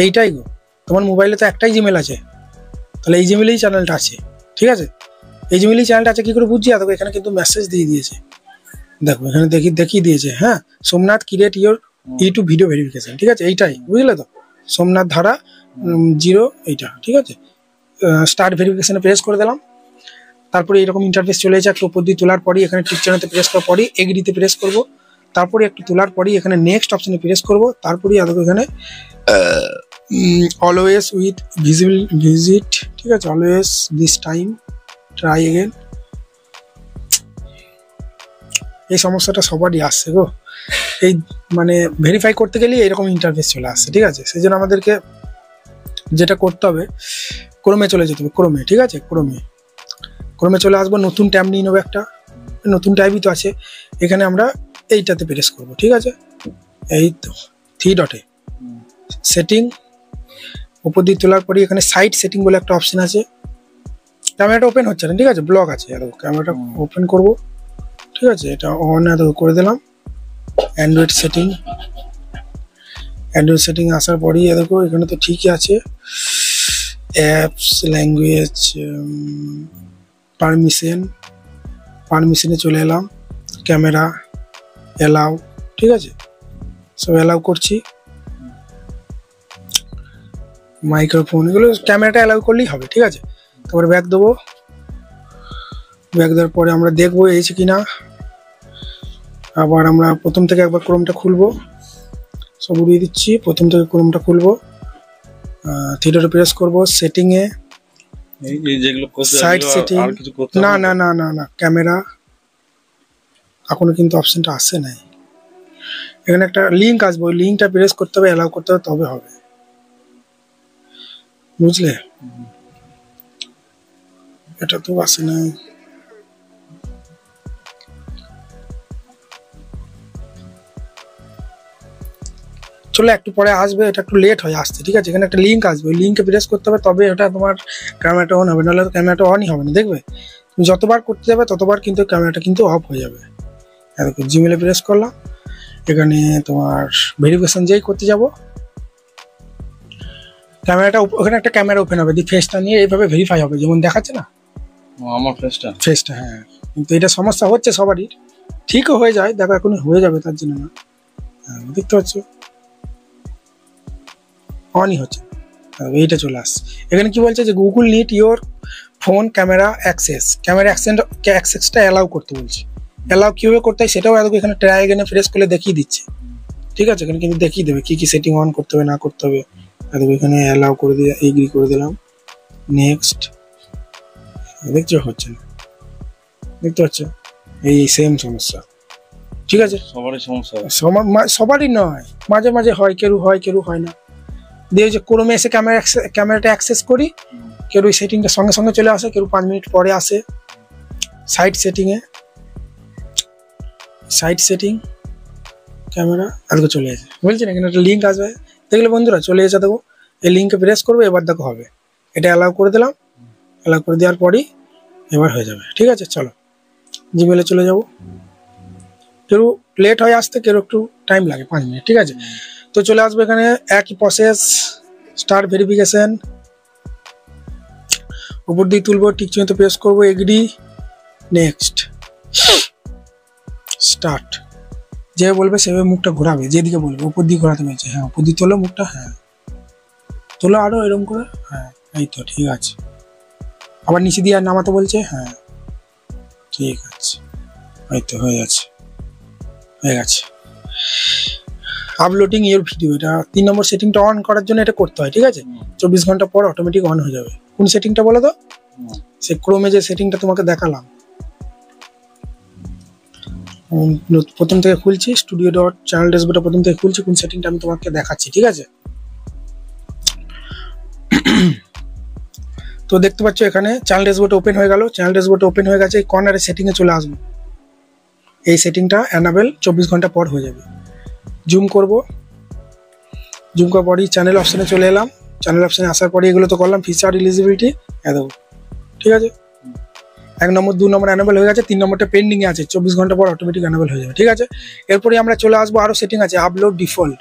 এইটাই গো। তোমার মোবাইলে তো একটাই জিমেল আছে, তাহলে এই জিমেলেই চ্যানেলটা আছে। ঠিক আছে, এই জিমেলেই চ্যানেলটা আছে, কি করে বুঝছি? দেখো এখানে কিন্তু মেসেজ দিয়ে দিয়েছে, দেখো এখানে দেখিয়ে দিয়েছে। হ্যাঁ, Somnath create your YouTube video verification. ঠিক আছে, এইটাই বুঝলে তো, সোমনাথ ধারা 0 এইটা। ঠিক আছে, স্টার্ট ভেরিফিকেশনে প্রেস করে দিলাম। তারপরে এরকম ইন্টারফেস চলে এসেছে। একটু উপর দিয়ে তোলার পরই এখানে টিক চিহ্নতে প্রেস করার পরই এগ্রিতে প্রেস করব। তারপরে একটু তোলার পরই এখানে নেক্সট অপশনে প্রেস করব। তারপরেই এখানে অলওয়েজ উইথ ভিজিট। ঠিক আছে, always this time try again. এই সমস্যাটা সবারই আসছে গো, এই মানে ভেরিফাই করতে গেলে এরকম ইন্টারফেস চলে আসছে। ঠিক আছে, সেই জন্য আমাদেরকে যেটা করতে হবে, ক্রোমে চলে যেতে হবে। ক্রোমে, ঠিক আছে, ক্রোমে চলে আসবো। নতুন ট্যাব নিয়ে নেবো একটা, নতুন ট্যাবই তো আছে। এখানে আমরা এইটাতে প্রেস করবো। ঠিক আছে, এই তো 3 ডটে সেটিং, উপর দিয়ে তোলার পরে এখানে সাইট সেটিং বলে একটা অপশন আছে। ক্যামেরাটা ওপেন হচ্ছে না, ঠিক আছে, ব্লক আছে। ক্যামেরাটা ওপেন করব। ঠিক আছে, এটা অন করে দিলাম। অ্যান্ড্রয়েড সেটিং আসার পরেই দেখো এখানে তো ঠিকই আছে। অ্যাপস, ল্যাঙ্গুয়েজ, পারমিশনে চলে এলাম। ক্যামেরা অ্যালাউ, ঠিক আছে, সব অ্যালাউ করছি। মাইক্রোফোন, এগুলো ক্যামেরাটা অ্যালাউ করলেই হবে। ঠিক আছে, তারপরে ব্যাক দেবো। ব্যাক দেওয়ার পরে আমরা দেখবো এসে কিনা। আবার আমরা প্রথম থেকে একবার ক্রোমটা খুলবো, সব উড়িয়ে দিচ্ছি। প্রথম থেকে ক্রোমটা খুলবো, থিয়েটারে প্রেস করবো, সেটিংয়ে এই যেগুলো করতে সাইড সেটিং। আর কিছু করতে না হবে? না না না না, ক্যামেরা এখনো কিন্তু অপশনটা আসে নাই। এখানে একটা লিঙ্ক আসবে, ওই লিঙ্কটা প্রেস করতে হবে, অ্যালাউ করতে হবে, তবে হবে, বুঝলে? এটা তো আসে নাই। চলো একটু পরে আসবে, এটা একটু লেট হয়ে আসছে, ঠিক আছে? এখানে একটা লিঙ্ক আসবে, ওই লিঙ্কে প্রেস করতে হবে, তবে এটা তোমার ক্যামেরাটা অন হবে, নাহলে ক্যামেরাটা অনই হবে না। দেখবে তুমি যতবার করতে যাবে ততবার কিন্তু ক্যামেরাটা কিন্তু অফ হয়ে যাবে। দেখো জিমেলে প্রেস করলাম, এখানে তোমার ভেরিফিকেশন যেই করতে যাব, ক্যামেরাটা ওখানে একটা ক্যামেরা ওপেন হবে, দিয়ে ফেসটা নিয়ে এইভাবে ভেরিফাই হবে, যেমন দেখাচ্ছে না আমার ফেসটা। ফেসটা। হ্যাঁ, কিন্তু এটা সমস্যা হচ্ছে সবারই, ঠিকও হয়ে যায়, দেখো এখনই হয়ে যাবে, তার জন্য না। হ্যাঁ, দেখতে পাচ্ছ অনই হচ্ছে, এইটা চলে আসছে। এখানে কি বলছে যে Google need your phone camera access, camera অ্যাক্সেসটা অ্যালাউ করতে বলছে। অ্যালাউ কীভাবে করতে হয় সেটাও এত এখানে ট্রাই এখানে প্রেস করলে দেখিয়ে দিচ্ছে, ঠিক আছে? এখানে কিন্তু দেখিয়ে দেবে কি কি সেটিং অন করতে হবে না করতে হবে। এত এখানে অ্যালাউ করে দিয়ে এগ্রি করে দিলাম, নেক্সট। দেখছো হচ্ছে না, দেখতে পাচ্ছ? এই সেম সমস্যা, ঠিক আছে? সবারই সমস্যা। সবারই নয়, মাঝে মাঝে হয়, কেউ হয় কেউ হয় না। দিয়ে যে ক্রোমে এসে ক্যামেরাটা অ্যাক্সেস করি, কেউ ওই সেটিংটা সঙ্গে সঙ্গে চলে আসে, কেউ 5 মিনিট পরে আসে। সাইড সেটিংয়ে, সাইড সেটিং ক্যামেরা আজকে চলে আসে, বলছি না? এখানে একটা লিঙ্ক আসবে, দেখলে বন্ধুরা চলে এসে দেখো, এই লিঙ্কে প্রেস করবো, এবার দেখো হবে। এটা অ্যালাউ করে দিলাম, অ্যালাউ করে দেওয়ার পরই এবার হয়ে যাবে, ঠিক আছে? চলো জিমেলে চলে যাব। কেউ লেট হয়ে আসতে, কেউ একটু টাইম লাগে 5 মিনিট, ঠিক আছে? তো চলে আসবে এখানে একই প্রসেস, স্টার ভেরিফিকেশন, উপর দিয়ে তুলবো, টিক চিহ্নতে প্রেস করবো, এগ্রি, নেক্সট, স্টার্ট। যে বলবে সেভাবে মুখটা ঘোরাবে, যেদিকে বলবে উপর দিয়ে ঘোরাতে বলছে। হ্যাঁ, উপর দিয়ে তোলো মুখটা, হ্যাঁ তোলো আরো এরকম করে, হ্যাঁ এই তো ঠিক আছে। আবার নিচে দিয়ে আর নামাতে বলছে, হ্যাঁ ঠিক আছে, এই তো হয়ে গেছে, হয়ে গেছে। আপলোডিং ইওর ভিডিও, এটা 3 নম্বর সেটিংটা অন করার জন্য এটা করতে হয়, ঠিক আছে? 24 ঘন্টা পর অটোমেটিক অন হয়ে যাবে। কোন সেটিংটা বলো তো? সে ক্রোমে যে সেটিংটা তোমাকে দেখালাম, প্রথম থেকে খুলছি, স্টুডিও ডট চ্যানেল ড্যাশবোর্ডটা প্রথম থেকে খুলছি, কোন সেটিংটা আমি তোমাকে দেখাচ্ছি, ঠিক আছে? তো দেখতে পাচ্ছ এখানে চ্যানেল ড্যাশবোর্ড ওপেন হয়ে গেল, চ্যানেল ড্যাশবোর্ড ওপেন হয়ে গেছে। এই কর্নারে সেটিংয়ে চলে আসবো, এই সেটিংটা অ্যানাবেল 24 ঘন্টা পর হয়ে যাবে। জুম করব, জুম করার পরই চ্যানেল অপশানে চলে এলাম। চ্যানেল অপশানে আসার পরে এগুলো তো করলাম, ফিচার এলিজিবিলিটি দেবো, ঠিক আছে? 1 নম্বর 2 নম্বর অ্যানাবেল হয়ে গেছে, 3 নম্বরটা পেন্ডিংয়ে আছে, 24 ঘন্টা পর অটোমেটিক অ্যানাবেল হয়ে যাবে, ঠিক আছে? এরপরে আমরা চলে আসবো, আরও সেটিং আছে, আপলোড ডিফল্ট।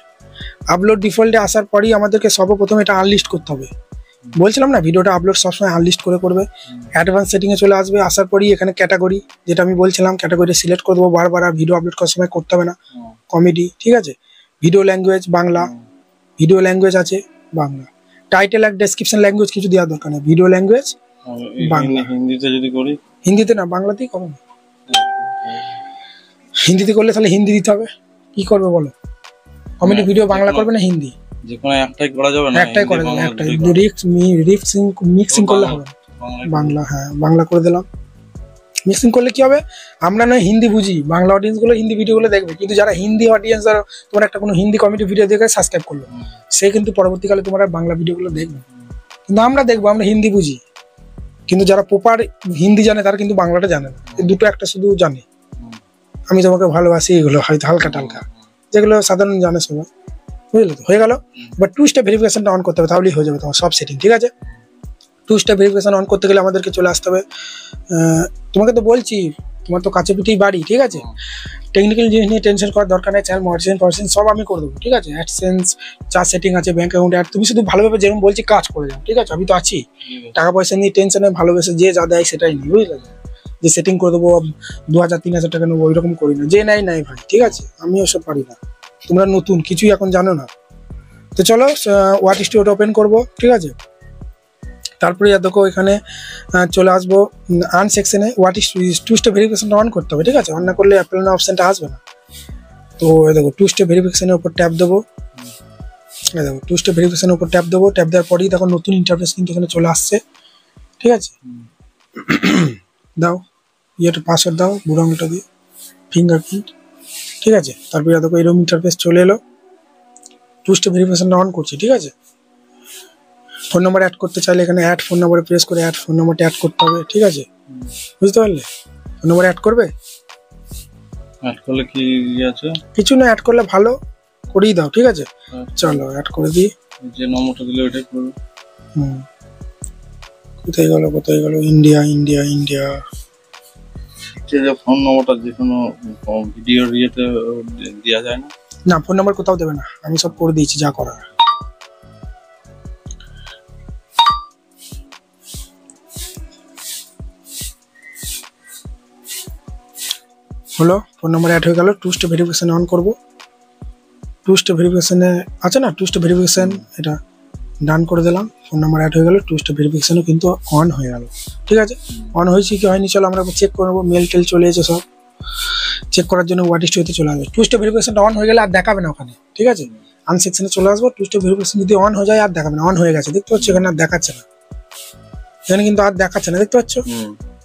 আপলোড ডিফল্টে আসার পরই আমাদেরকে সর্বপ্রথম এটা আনলিস্ট করতে হবে। বলছিলাম না ভিডিওটা আপলোড সবসময় আনলিস্ট করে করবে। অ্যাডভান্স সেটিংয়ে চলে আসবে, আসার পরই এখানে ক্যাটাগরি, যেটা আমি বলছিলাম, ক্যাটাগরি সিলেক্ট করে দেবো। বারবার আর ভিডিও আপলোড করার সময় করতে হবে না, কমেডি, ঠিক আছে? Video language Bangla, video language আছে বাংলা। টাইটেল আর ডেসক্রিপশন ল্যাঙ্গুয়েজ কিছু দেওয়ার দরকার নেই, ভিডিও ল্যাঙ্গুয়েজ বাংলা। হিন্দিতে যদি করি, হিন্দিতে না, বাংলাতেই করো না। হিন্দিতে করলে তাহলে হিন্দি দিতে হবে, কি করবে বলো? কমেডি ভিডিও বাংলা করবে না হিন্দি? যে কোনো একটাই করা যাবে না? একটাই করা যাবে, একটাই। মিক্সিং করলে হবে না, বাংলা। হ্যাঁ, বাংলা করে দিলাম। মিক্সিং করলে কি হবে, আমরা নয় হিন্দি বুঝি, বাংলা অডিয়েন্স গুলো হিন্দি ভিডিওগুলো দেখবে, কিন্তু যারা হিন্দি অডিয়েন্স, আর তোমার একটা কোনো হিন্দি কমেডি ভিডিও দেখে সাবস্ক্রাইব করলো, সে কিন্তু পরবর্তীকালে তোমার বাংলা ভিডিওগুলো দেখবে। কিন্তু আমরা দেখবো, আমরা হিন্দি বুঝি, কিন্তু যারা প্রপার হিন্দি জানে তারা কিন্তু বাংলাটা জানে না, দুটো একটা শুধু জানে। আমি তোমাকে ভালোবাসি, এগুলো হয়তো হালকা টালকা, যেগুলো সাধারণ জানে সবাই, বুঝলে তো? হয়ে গেল। এবার 2 স্টেপ ভেরিফিকেশনটা অন করতে হবে, তাহলেই হয়ে যাবে তোমার সব সেটিং, ঠিক আছে? 2 স্টেপ ভেরিফিকেশন অন করতে গেলে আমাদেরকে চলে আসতে হবে, তোমাকে তো বলছি, তোমার তো কাছে পিঠেই বাড়ি, ঠিক আছে? টেকনিক্যাল জিনিস নিয়ে টেনশন করার দরকার নেই, চ্যানেল মনিটাইজেশন সব আমি করে দেবো, ঠিক আছে? অ্যাডসেন্স যা সেটিং আছে, ব্যাঙ্ক অ্যাকাউন্ট অ্যাড, তুমি শুধু ভালোভাবে যেরকম বলছি কাজ করে যাও, ঠিক আছে? আমি তো আছি, টাকা পয়সা নিয়ে টেনশনে ভালোবেসে যে যা দেয় সেটাই নিই, বুঝলে? যে সেটিং করে দেবো 2000-3000 টাকা নেবো, ওইরকম করি না, যে নাই ভাই, ঠিক আছে? আমি ওসব পারি না, তোমরা নতুন, কিছুই এখন জানো না। তো চলো ওয়াট স্টুডিওটা ওপেন করবো, ঠিক আছে? তারপরে দেখো এখানে চলে আসবো আন সেকশনে, ওয়াট ইজ 2 স্টেপ ভেরিফিকেশনটা অন করতে হবে, ঠিক আছে? অন না করলে অ্যাপেল না অপশনটা আসবে না। তো দেখো 2 স্টেপ ভেরিফিকেশনের উপর ট্যাপ দেবো। দেখো 2 স্টেপ ভেরিফিকেশনের উপর ট্যাপ দেবো। ট্যাপ দেওয়ার পরেই দেখো নতুন ইন্টারফেস কিন্তু এখানে চলে আসছে, ঠিক আছে। দাও ইয়েটা পাসওয়ার্ড দাও বুড়ো আঙুলটা দিয়ে, ফিঙ্গারপ্রিন্ট, ঠিক আছে। তারপরে দেখো এরকম ইন্টারফেস চলে এলো। 2 স্টেপ ভেরিফিকেশনটা অন করছি, ঠিক আছে। ফোন নাম্বার অ্যাড করতে চাইলে এখানে অ্যাড ফোন নাম্বারে প্রেস করে অ্যাড ফোন নাম্বারটা অ্যাড করতে হবে, ঠিক আছে। বুঝতে পারলে? ফোন নাম্বার অ্যাড করবে, অ্যাড করলে কি আছে? কিছু না, অ্যাড করলে ভালো, করেই দাও, ঠিক আছে। চলো অ্যাড করে দিই। যে নম্বরটা দিলে ওইটাই করবে। কোথায় গেল? India India India. যে ফোন নম্বরটা যে কোনো ভিডিওর ইয়েতে দেওয়া যায় না? না, ফোন নাম্বার কোথাও দেবে না, আমি সব করে দিয়েছি যা করার। হলো, ফোন নাম্বার অ্যাড হয়ে গেল। 2 স্টেপ ভেরিফিকেশন অন করব। 2 স্টেপ ভেরিফিকেশনে আছে না, 2 স্টেপ ভেরিফিকেশন, এটা ডান করে দিলাম। ফোন নাম্বার অ্যাড হয়ে গেল। 2 স্টেপ ভেরিফিকেশনও কিন্তু অন হয়ে গেল, ঠিক আছে। অন হয়েছে কি হয়নি চলো আমরা চেক করবো। মেল টেল চলে এসে সব চেক করার জন্য হোয়াট হিস্ট্রিতে চলে আসবে। 2 স্টেপ ভেরিফিকেশনটা অন হয়ে গেলে আর দেখাবে না ওখানে, ঠিক আছে। আনসেকশনে চলে আসবো। 2 স্টেপ ভেরিফিকেশন যদি অন হয়ে যায় আর দেখাবে না, অন হয়ে গেছে, দেখতে পাচ্ছ এখানে আর দেখাচ্ছে না, এখানে কিন্তু আর দেখাচ্ছে না, দেখতে পাচ্ছ।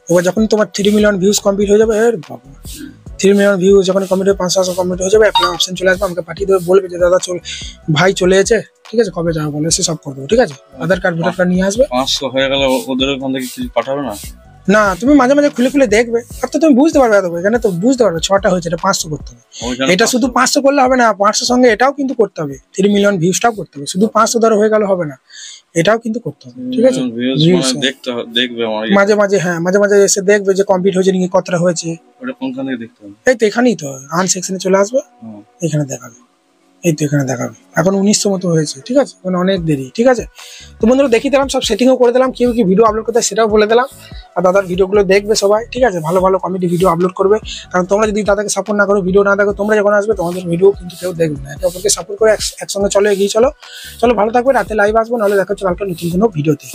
এবার যখন তোমার 3 মিলিয়ন ভিউজ কমপ্লিট হয়ে যাবে, বাবা 3 মিলিয়ন ভিউজ যখন কমপ্লিট হয়ে 500 কমপ্লিট হয়ে যাবে, একটা অপশন চলে আসবে, আমাকে পাঠিয়ে দেবে, বলবে যে দাদা ভাই চলে এসেছে, ঠিক আছে, কবে যাবে বলে, সে সব করে দেবো, ঠিক আছে। আধার কার্ড ভোটার কার্ড নিয়ে আসবে। 500 হয়ে গেল, ওদের ওখান থেকে কিছু পাঠাবে না? না, তুমি মাঝে মাঝে খুলে দেখবে, আর তো তুমি বুঝতে পারবে। এখানে তো বুঝতে পারবে 6টা হয়েছে, এটা 500 করতে হবে। এটা শুধু 500 করলে হবে না, 500 সঙ্গে এটাও কিন্তু করতে হবে, 3 মিলিয়ন ভিউজটাও করতে হবে। শুধু 500 ধরো হয়ে গেল হবে না, এটাও কিন্তু করতে হবে, ঠিক আছে। দেখবে মাঝে মাঝে, হ্যাঁ মাঝে মাঝে এসে দেখবে যে কমপ্লিট হয়েছে নাকি, কতটা হয়েছে। ওটা কোনখান থেকে দেখতে হবে? এই তো এখানেই তো আন সেকশনে চলে আসবে, এখানে দেখাবে, এই তো এখানে দেখাবে। এখন 1900 মতো হয়েছে, ঠিক আছে, এখন অনেক দেরি, ঠিক আছে। তো বন্ধুরা দেখিয়ে দিলাম, সব সেটিংও করে দিলাম, কেউ কি ভিডিও আপলোড করতে সেটাও বলে দিলাম। আর দাদার ভিডিওগুলো দেখবে সবাই, ঠিক আছে, ভালো ভালো কমেডি ভিডিও আপলোড করবে। কারণ তোমরা যদি দাদাকে সাপোর্ট না করো, ভিডিও না দেখো, তোমরা যখন আসবে তোমাদের ভিডিও কিন্তু কেউ দেখবে না। একে অপরকে সাপোর্ট করে একসঙ্গে চলো, এগিয়ে চলো। ভালো থাকবে, রাতে লাইভ আসবো, নাহলে দেখা হচ্ছে কালকে নতুন কোনো ভিডিওতে।